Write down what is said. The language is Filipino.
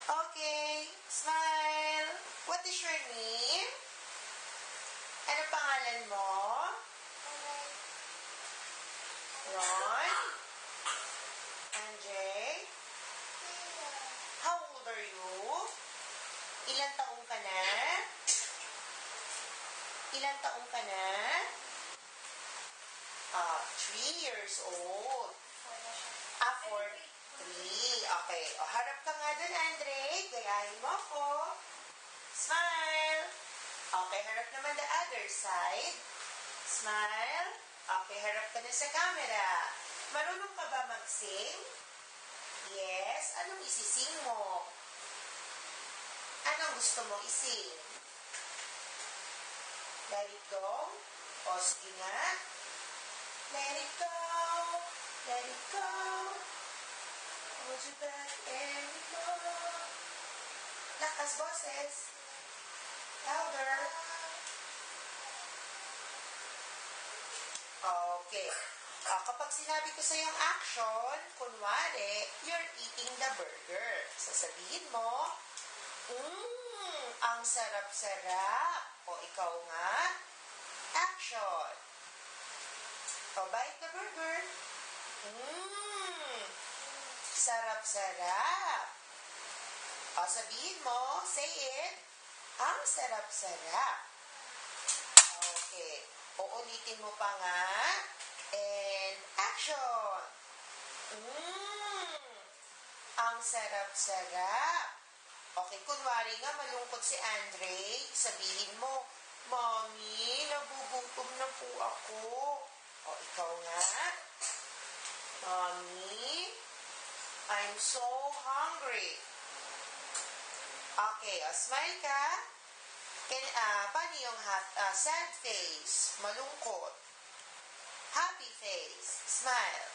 Okay, smile. What is your name? Ano pangalan mo? Ron? Andre? How old are you? Ilang taong ka na? Ilang taong ka na? 3 years old. 3. Okay. O, harap ka nga dun, Andre. Gayahin mo ako. Smile. Okay, harap naman the other side. Smile. Okay, harap ka na sa camera. Marunong ka ba mag-sing? Yes. Anong isising mo? Anong gusto mo ising? Let it go? O, sige nga. Let it go. Let it go. Hold you back and let it go. Lakas boses. Louder. Okay. Kapag sinabi ko sa yung action, kunwari, you're eating the burger. Sasabihin mo, ang sarap-sarap. O, ikaw nga. Action. O, bite the burger. Sarap-sarap. O, sabihin mo, say it, ang sarap-sarap. Okay. Uulitin mo pa nga. And action. Ang sarap-sarap. Okay, kunwari nga malungkot si Andre, sabihin mo, Mommy, nagugutom na po ako. O, ikaw nga. Mommy, I'm so hungry. Okay, smile ka. Paano yung sad face? Malungkot. Happy face. Smile.